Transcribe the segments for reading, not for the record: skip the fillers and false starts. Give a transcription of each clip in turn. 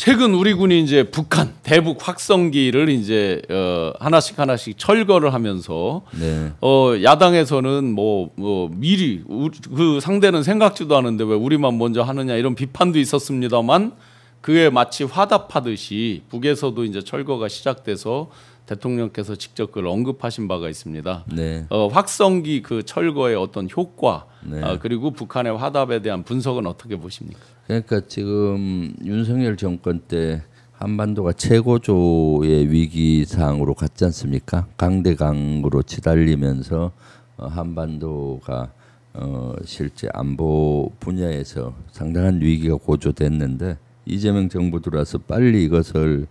최근 우리 군이 이제 북한 대북 확성기를 이제 하나씩 철거를 하면서 네. 야당에서는 뭐 미리 그 상대는 생각지도 않은데 왜 우리만 먼저 하느냐 이런 비판도 있었습니다만 그에 마치 화답하듯이 북에서도 이제 철거가 시작돼서 대통령께서 직접 그걸 언급하신 바가 있습니다. 네. 확성기 그 철거의 어떤 효과 네. 그리고 북한의 화답에 대한 분석은 어떻게 보십니까? 그러니까 지금 윤석열 정권 때 한반도가 최고조의 위기 상황으로 갔지 않습니까? 강대강으로 치달리면서 한반도가 실제 안보 분야에서 상당한 위기가 고조됐는데 이재명 정부 들어와서 빨리 이것을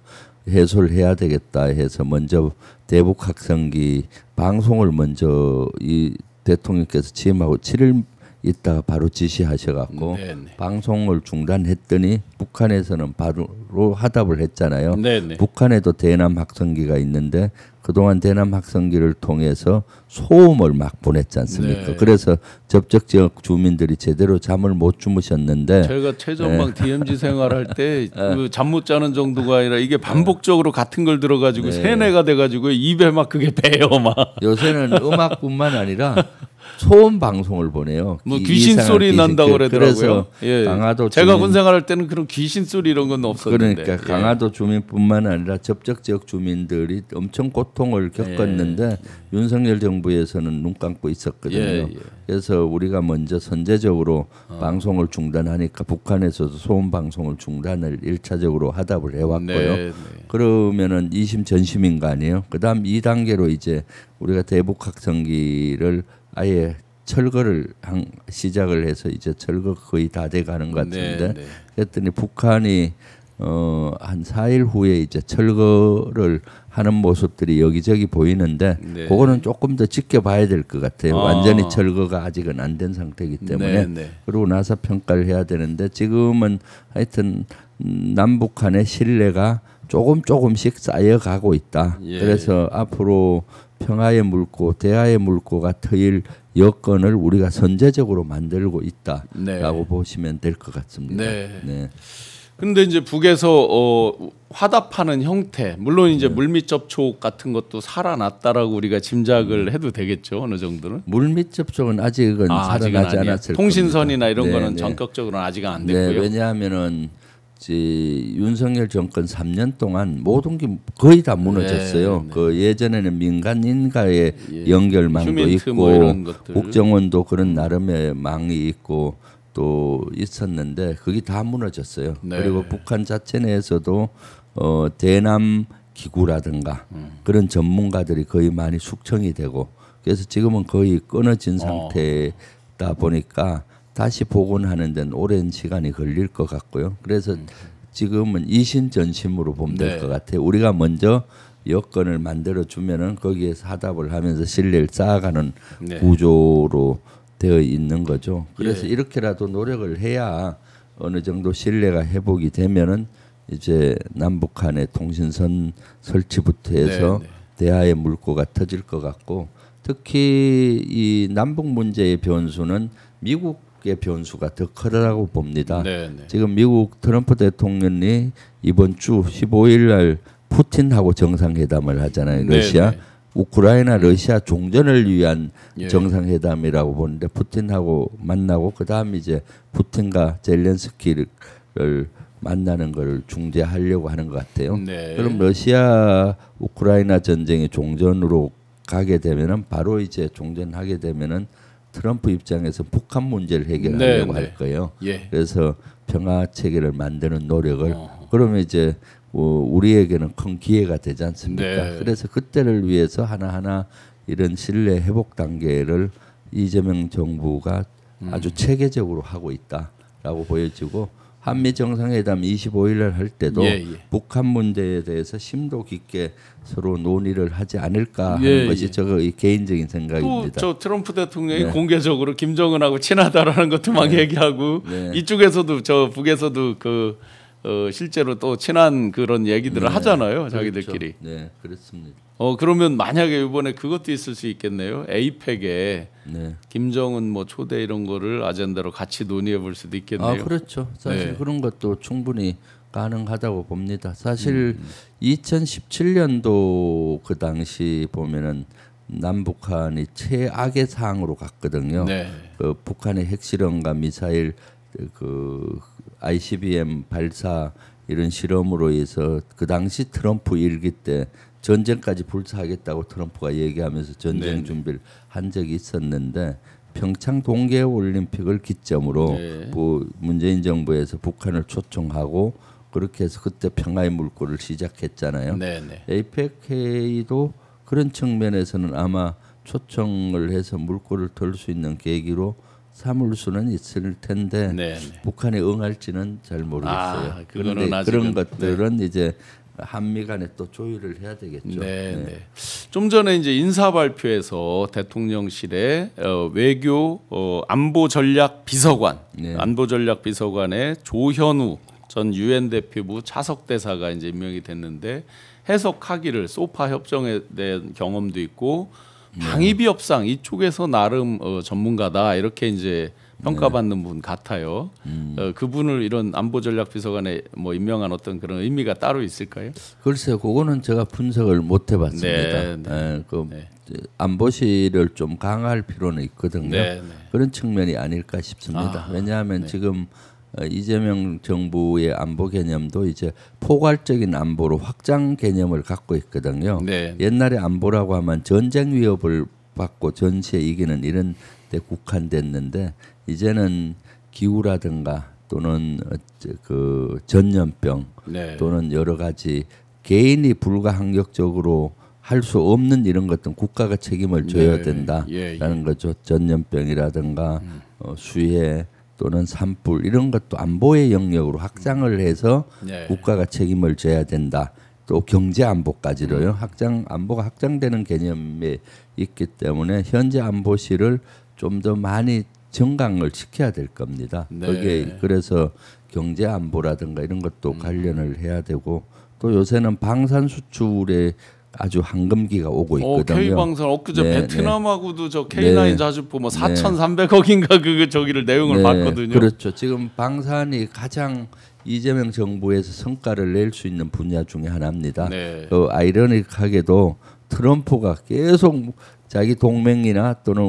해소를 해야 되겠다 해서 먼저 대북 확성기 방송을 먼저 이 대통령께서 취임하고 7일 있다가 바로 지시하셔갖고 방송을 중단했더니 북한에서는 바로 화답을 했잖아요. 네네. 북한에도 대남 확성기가 있는데 그동안 대남 확성기를 통해서 소음을 막 보냈지 않습니까? 네. 그래서 접촉 지역 주민들이 제대로 잠을 못 주무셨는데 제가 최전방 DMZ 생활할 때 그 잠 못 자는 정도가 아니라 이게 반복적으로 같은 걸 들어가지고 세뇌가 돼가지고 입에 막 그게 배요 막. 요새는 음악뿐만 아니라 소음 방송을 보내요. 뭐 귀신 소리 난다고 그러더라고요. 그래서 강화도 제가 군 생활할 때는 그런 귀신 소리 이런 건 없었는데. 그러니까 강화도 주민뿐만 아니라 접촉 지역 주민들이 엄청 고통을 겪었는데 윤석열 정부에서는 눈 감고 있었거든요. 그래서 우리가 먼저 선제적으로 방송을 중단하니까 북한에서도 소음 방송을 중단을 1차적으로 화답을 해왔고요. 그러면은 2심 전심인 거 아니에요? 그다음 2단계로 이제 우리가 대북 확성기를 아예 철거를 시작을 해서 이제 철거 거의 다 돼가는 것 같은데 그랬더니 북한이 한 4일 후에 이제 철거를 하는 모습들이 여기저기 보이는데 그거는 조금 더 지켜봐야 될 것 같아요. 완전히 철거가 아직은 안 된 상태이기 때문에 그러고 나서 평가를 해야 되는데 지금은 하여튼 남북 간의 신뢰가 조금씩 쌓여가고 있다. 그래서 앞으로 평화의 물고 대화의 물고가 트일 여건을 우리가 선제적으로 만들고 있다라고 보시면 될 것 같습니다. 네. 근데 이제 북에서 화답하는 형태, 물론 이제 물밑 접촉 같은 것도 살아났다라고 우리가 짐작을 해도 되겠죠, 어느 정도는. 물밑 접촉은 아직은 살아나지 않았을 통신선이나 겁니다. 이런 거는 전격적으로는 아직 안 됐고요. 왜냐하면은 윤석열 정권 3년 동안 모든 게 거의 다 무너졌어요. 그 예전에는 민간인과의 연결망도 있고 뭐 국정원도 그런 나름의 망이 있고 또 있었는데 그게 다 무너졌어요. 그리고 북한 자체 내에서도 대남 기구라든가 그런 전문가들이 거의 많이 숙청이 되고 그래서 지금은 거의 끊어진 상태다 보니까 다시 복원하는 데는 오랜 시간이 걸릴 것 같고요. 그래서 지금은 이심전심으로 보면 될 것 같아요. 우리가 먼저 여건을 만들어 주면은 거기에서 화답을 하면서 신뢰를 쌓아가는 구조로 되어 있는 거죠. 그래서 이렇게라도 노력을 해야 어느 정도 신뢰가 회복이 되면은 이제 남북 간의 통신선 설치부터 해서 대화의 물꼬가 터질 것 같고 특히 이 남북 문제의 변수는 미국의 변수가 더 크다고 봅니다. 지금 미국 트럼프 대통령이 이번 주 15일 날 푸틴하고 정상회담을 하잖아요. 러시아. 우크라이나 러시아 종전을 위한 정상회담이라고 보는데 푸틴하고 만나고 그다음 이제 푸틴과 젤렌스키를 만나는 걸 중재하려고 하는 것 같아요. 그럼 러시아 우크라이나 전쟁이 종전으로 가게 되면은 바로 이제 종전하게 되면은 트럼프 입장에서 북한 문제를 해결하려고 할 거예요. 그래서 평화 체계를 만드는 노력을 그러면 이제 우리에게는 큰 기회가 되지 않습니까? 그래서 그때를 위해서 하나하나 이런 신뢰 회복 단계를 이재명 정부가 아주 체계적으로 하고 있다라고 보여지고 한미 정상회담 25일 날 할 때도 북한 문제에 대해서 심도 깊게 서로 논의를 하지 않을까 하는 것이 저의 개인적인 생각입니다. 또 저 트럼프 대통령이 공개적으로 김정은하고 친하다라는 것도 막 얘기하고 이쪽에서도 저 북에서도 그 실제로 또 친한 그런 얘기들을 하잖아요. 자기들끼리. 네, 그렇습니다. 그러면 만약에 이번에 그것도 있을 수 있겠네요. 에이펙에 김정은 뭐 초대 이런 거를 아젠다로 같이 논의해 볼 수도 있겠네요. 그렇죠. 사실 그런 것도 충분히 가능하다고 봅니다. 사실 2017년도 그 당시 보면은 남북한이 최악의 상황으로 갔거든요. 네. 그 북한의 핵실험과 미사일 그 ICBM 발사 이런 실험으로 해서 그 당시 트럼프 일기 때 전쟁까지 불사하겠다고 트럼프가 얘기하면서 전쟁 네. 준비를 한 적이 있었는데 평창 동계 올림픽을 기점으로 네. 문재인 정부에서 북한을 초청하고 그렇게 해서 그때 평화의 물꼬를 시작했잖아요. 네, 네. 에이펙 회의도 그런 측면에서는 아마 초청을 해서 물꼬를 털 수 있는 계기로 삼을 수는 있을 텐데 네, 네. 북한이 응할지는 잘 모르겠어요. 그거는 그런데 그런 아직은, 것들은 이제 한미 간에 또 조율을 해야 되겠죠. 네, 네. 네. 좀 전에 이제 인사 발표에서 대통령실의 외교 안보 전략 비서관, 네. 안보 전략 비서관의 조현우 전 유엔 대표부 차석 대사가 이제 임명이 됐는데 해석하기를 소파 협정에 대한 경험도 있고 방위비 협상 이쪽에서 나름 전문가다 이렇게 이제 평가받는 분 같아요. 그분을 이런 안보 전략 비서관에 뭐 임명한 어떤 그런 의미가 따로 있을까요? 글쎄요, 그거는 제가 분석을 못 해봤습니다. 네. 안보실을 좀 강화할 필요는 있거든요. 네, 네. 그런 측면이 아닐까 싶습니다. 왜냐하면 지금 이재명 정부의 안보 개념도 이제 포괄적인 안보로 확장 개념을 갖고 있거든요. 네. 옛날에 안보라고 하면 전쟁 위협을 받고 전시에 이기는 이런 데 국한됐는데 이제는 기후라든가 또는 그 전염병 네. 또는 여러 가지 개인이 불가항력적으로 할 수 없는 이런 것들은 국가가 책임을 져야 된다라는 거죠. 전염병이라든가 수해 또는 산불 이런 것도 안보의 영역으로 확장을 해서 국가가 책임을 져야 된다. 또 경제 안보까지로요. 안보가 확장되는 개념에 있기 때문에 현재 안보실을 좀 더 많이 정강을 시켜야 될 겁니다. 거기에 그래서 경제 안보라든가 이런 것도 관련을 해야 되고 또 요새는 방산 수출에 아주 황금기가 오고 있거든요. K방산 엊그제 네, 베트남하고도 저 K9 자주포 뭐 4,300억인가 그 저기를 내용을 봤거든요. 그렇죠. 지금 방산이 가장 이재명 정부에서 성과를 낼 수 있는 분야 중에 하나입니다. 아이러니하게도 트럼프가 계속 자기 동맹이나 또는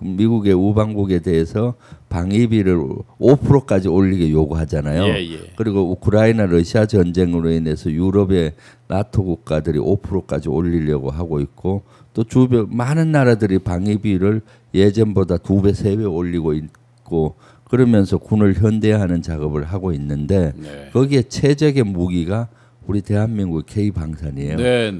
미국의 우방국에 대해서 방위비를 5%까지 올리게 요구하잖아요. 그리고 우크라이나 러시아 전쟁으로 인해서 유럽의 나토 국가들이 5%까지 올리려고 하고 있고 또 주변 많은 나라들이 방위비를 예전보다 2배, 3배 올리고 있고 그러면서 군을 현대화하는 작업을 하고 있는데 거기에 최적의 무기가 우리 대한민국 K방산이에요.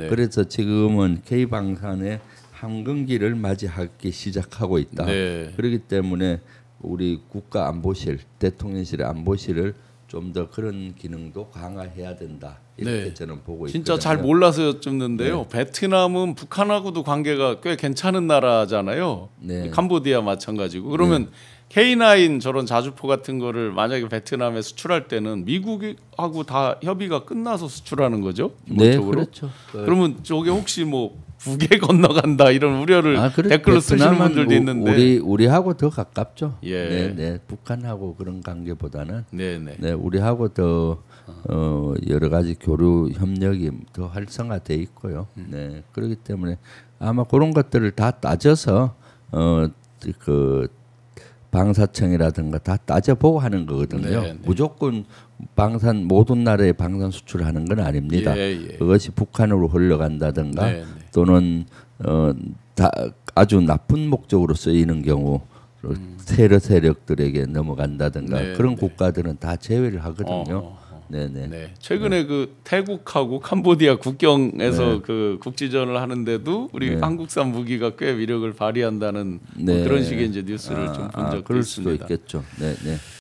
그래서 지금은 K방산의 황금기를 맞이하기 시작하고 있다. 그렇기 때문에 우리 국가 안보실, 대통령실의 안보실을 좀 더 그런 기능도 강화해야 된다. 이렇게 저는 보고 있거든요. 진짜 잘 몰라서 여쭙는데요. 베트남은 북한하고도 관계가 꽤 괜찮은 나라잖아요. 캄보디아 마찬가지고. 그러면 K9 저런 자주포 같은 거를 만약에 베트남에 수출할 때는 미국하고 다 협의가 끝나서 수출하는 거죠? 기본적으로? 그렇죠. 그러면 저게 혹시 뭐 북에 건너간다 이런 우려를 댓글로 쓰시는 분들도 있는데 우리하고 더 가깝죠. 북한하고 그런 관계보다는 우리하고 더 여러 가지 교류 협력이 더 활성화돼 있고요. 그렇기 때문에 아마 그런 것들을 다 따져서 그 방사청이라든가 다 따져보고 하는 거거든요. 무조건 모든 나라에 방산 수출하는 건 아닙니다. 그것이 북한으로 흘러간다든가 또는 아주 나쁜 목적으로 쓰이는 경우 테러 세력들에게 넘어간다든가 그런 국가들은 다 제외를 하거든요. 최근에 그 태국하고 캄보디아 국경에서 그 국지전을 하는데도 우리 한국산 무기가 꽤 위력을 발휘한다는 뭐 그런 식의 이제 뉴스를 좀 본 적도 그럴 있습니다. 수도 있겠죠.